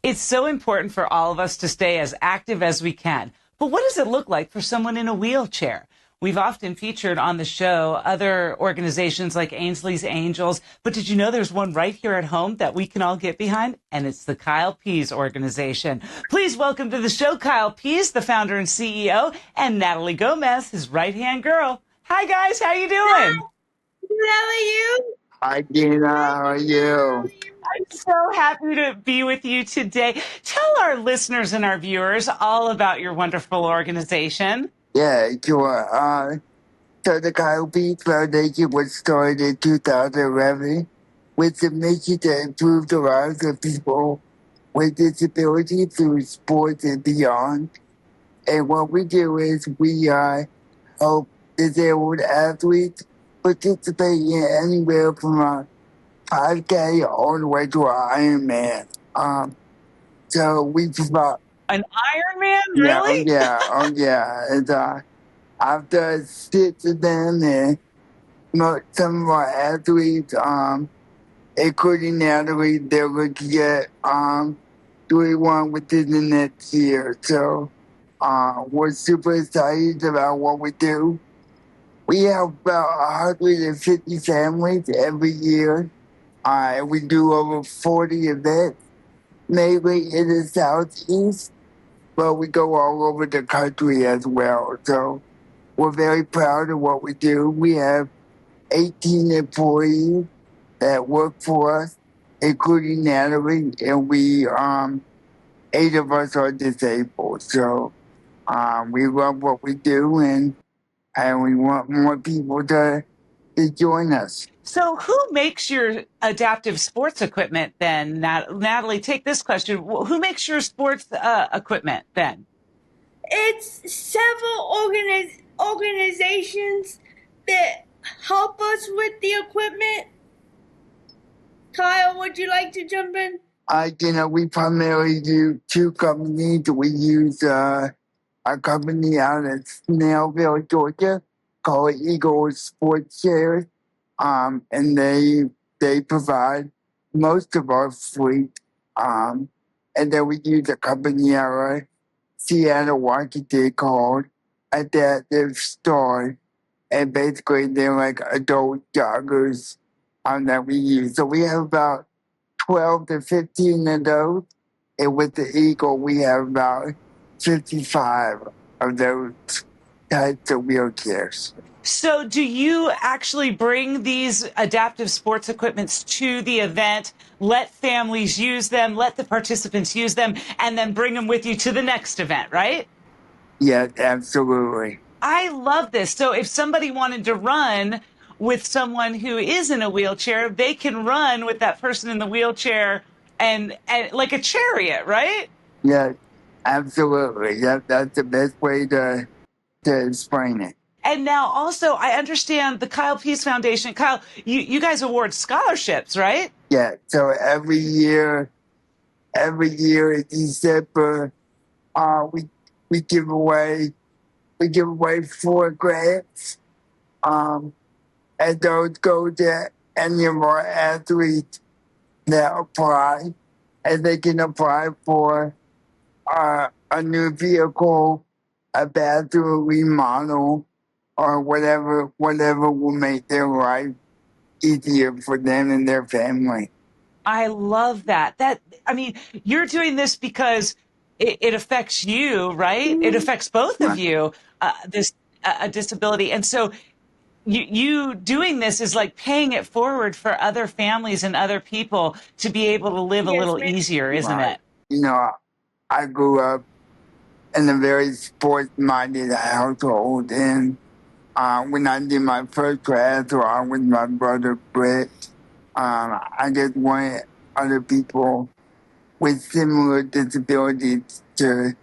It's so important for all of us to stay as active as we can. But what does it look like for someone in a wheelchair? We've often featured on the show other organizations like Ainsley's Angels, but did you know there's one right here at home that we can all get behind? And it's the Kyle Pease organization. Please welcome to the show Kyle Pease, the founder and CEO, and Natalie Gomez, his right-hand girl. Hi, guys. How you doing? How are you? Hi, Gina. How are you? I'm so happy to be with you today. Tell our listeners and our viewers all about your wonderful organization. Yeah, sure. So the Kyle Pease Foundation was started in 2011 with the mission to improve the lives of people with disabilities through sports and beyond. And what we do is we help disabled athletes participate in anywhere from a 5K all the way to an Ironman. So we provide. An Ironman, Yeah, really? yeah. And after 6 of them, and some of our athletes, including Natalie, they're going to get 3-1 within the next year. So we're super excited about what we do. We have about 150 families every year. And we do over 40 events, mainly in the Southeast, but we go all over the country as well. So we're very proud of what we do. We have 18 employees that work for us, including Natalie, and we 8 of us are disabled. So we love what we do, and we want more people to join us. So who makes your adaptive sports equipment then? Natalie, take this question. Who makes your sports equipment then? It's several organizations that help us with the equipment. Kyle, would you like to jump in? We primarily do 2 companies. We use a company out of Snellville, Georgia, called Eagle Sports Chairs. And they provide most of our fleet. And then we use a company out of Seattle, Washington called Adaptive Star. And basically they're like adult joggers that we use. So we have about 12 to 15 of those. And with the Eagle, we have about 55 of those types of wheelchairs. So do you actually bring these adaptive sports equipments to the event, let families use them, let the participants use them, and then bring them with you to the next event, right? Yes, absolutely. I love this. So if somebody wanted to run with someone who is in a wheelchair, they can run with that person in the wheelchair and like a chariot, right? Yes, absolutely. That's the best way to explain it. And now also, I understand the Kyle Pease Foundation. Kyle, you guys award scholarships, right? Yeah. So every year in December, we give away 4 grants, and those go to any of our athletes that apply, and they can apply for a new vehicle, a bathroom remodel, or whatever will make their life easier for them and their family. I love that. You're doing this because it affects you, right? It affects both of you, this disability. And so you doing this is like paying it forward for other families and other people to be able to live a little easier, isn't it? I grew up in a very sports-minded household, and when I did my first triathlon with my brother Brett, I just wanted other people with similar disabilities to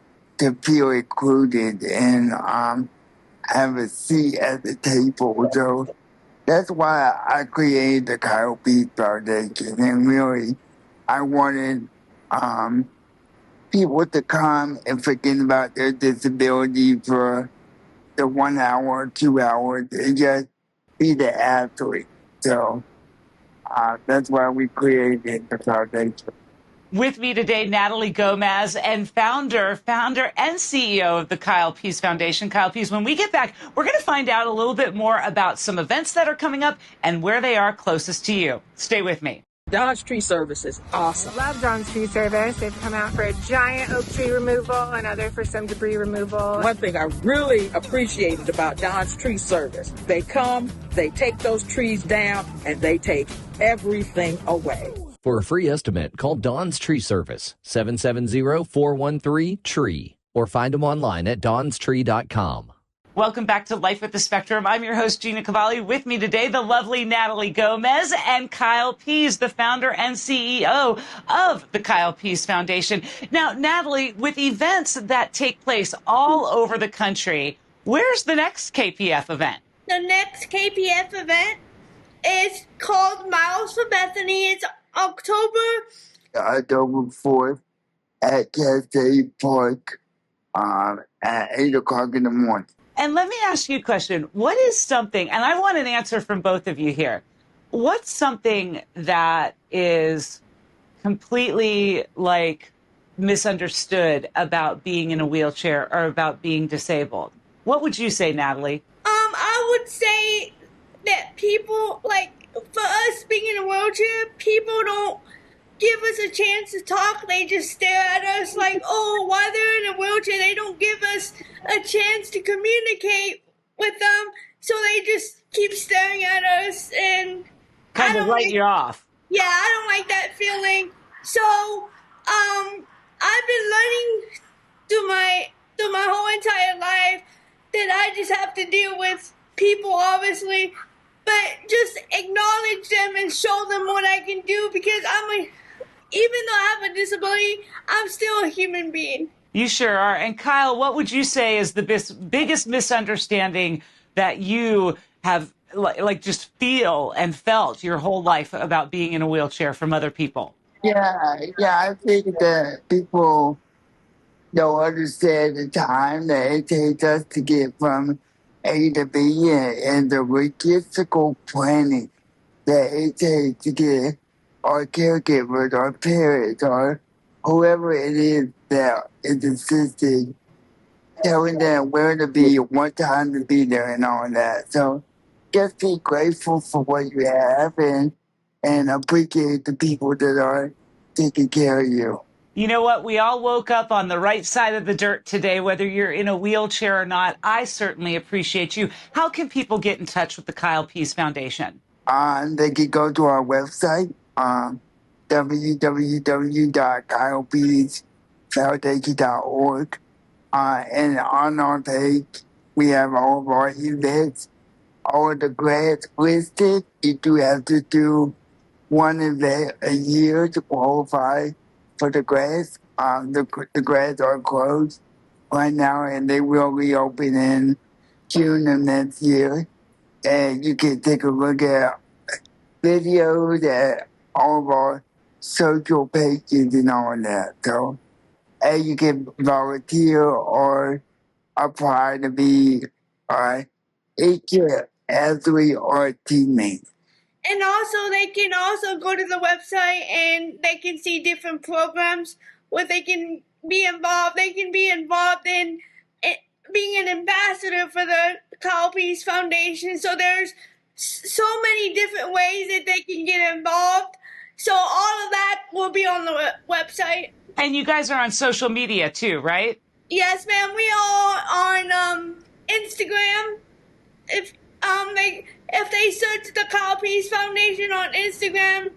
feel included and have a seat at the table. So that's why I created the Kyle Pease Foundation. And really, I wanted people to come and forget about their disability for the 1 hour or 2 hours and just be the athlete. So that's why we created the foundation. With me today, Natalie Gomez, and founder and CEO of the Kyle Pease Foundation. Kyle Pease, when we get back, we're going to find out a little bit more about some events that are coming up and where they are closest to you. Stay with me. Don's Tree Service is awesome. Love Don's Tree Service. They've come out for a giant oak tree removal, another for some debris removal. One thing I really appreciated about Don's Tree Service, they come, they take those trees down, and they take everything away. For a free estimate, call Don's Tree Service, 770-413-TREE, or find them online at donstree.com. Welcome back to Life with the Spectrum. I'm your host, Gina Cavalli. With me today, the lovely Natalie Gomez and Kyle Pease, the founder and CEO of the Kyle Pease Foundation. Now, Natalie, with events that take place all over the country, where's the next KPF event? The next KPF event is called Miles for Bethany. It's October 4th at Cascade Park at 8 o'clock in the morning. And let me ask you a question. What is something, and I want an answer from both of you here, what's something that is completely misunderstood about being in a wheelchair or about being disabled? What would you say, Natalie? I would say that people, for us being in a wheelchair, people don't give us a chance to talk. They just stare at us like, oh, why they're in a wheelchair. They don't give us a chance to communicate with them. So they just keep staring at us and Kind of write you off. Yeah, I don't like that feeling. So, I've been learning through my whole entire life that I just have to deal with people, obviously, but just acknowledge them and show them what I can do, because even though I have a disability, I'm still a human being. You sure are. And Kyle, what would you say is the biggest misunderstanding that you have just feel and felt your whole life about being in a wheelchair from other people? Yeah, I think that people don't understand the time that it takes us to get from A to B and the logistical planning that it takes to get our caregivers, our parents, or whoever it is that is assisting, telling them where to be, what time to be there, and all that. So just be grateful for what you have and appreciate the people that are taking care of you. You know what? We all woke up on the right side of the dirt today, whether you're in a wheelchair or not. I certainly appreciate you. How can people get in touch with the Kyle Pease Foundation? They can go to our website, www.kylepeasefoundation.org. And on our page, we have all of our events, all of the grants listed. You do have to do one event a year to qualify for the grants. The grants are closed right now, and they will reopen in June of next year. And you can take a look at videos at all of our social pages and all of that. So, and you can volunteer or apply to be a athlete or a teammate. And also, they can also go to the website and they can see different programs where they can be involved. They can be involved in being an ambassador for the Kyle Pease Foundation. So there's so many different ways that they can get involved. So all of that will be on the website. And you guys are on social media too, right? Yes, ma'am. We are on Instagram. If they search the Kyle Pease Foundation on Instagram,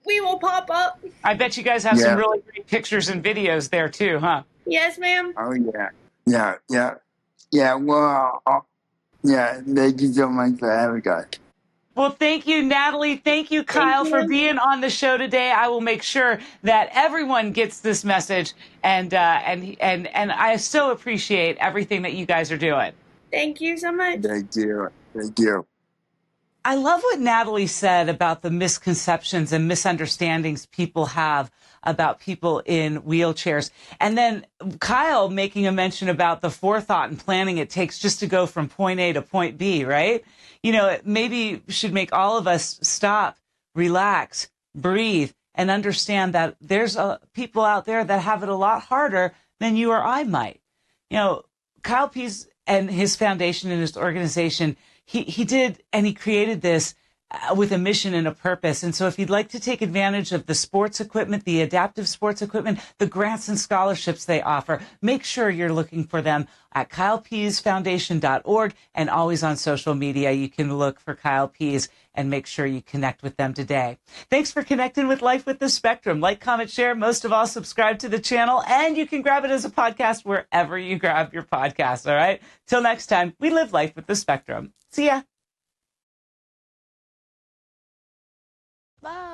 we will pop up. I bet you guys have some really great pictures and videos there too, huh? Yes, ma'am. Oh, yeah. Well, thank you so much for having us. Well, thank you, Natalie. Thank you, Kyle, for being on the show today. I will make sure that everyone gets this message, and I so appreciate everything that you guys are doing. Thank you so much. Thank you. I love what Natalie said about the misconceptions and misunderstandings people have about people in wheelchairs. And then Kyle making a mention about the forethought and planning it takes just to go from point A to point B, right? You know, it maybe should make all of us stop, relax, breathe, and understand that there's people out there that have it a lot harder than you or I might. You know, Kyle Pease and his foundation and his organization, he did, and he created this with a mission and a purpose. And so if you'd like to take advantage of the sports equipment, the adaptive sports equipment, the grants and scholarships they offer, make sure you're looking for them at kylepeasefoundation.org, and always on social media. You can look for Kyle Pease and make sure you connect with them today. Thanks for connecting with Life with the Spectrum. Like, comment, share. Most of all, subscribe to the channel, and you can grab it as a podcast wherever you grab your podcasts. All right. Till next time, we live life with the Spectrum. See ya. Bye.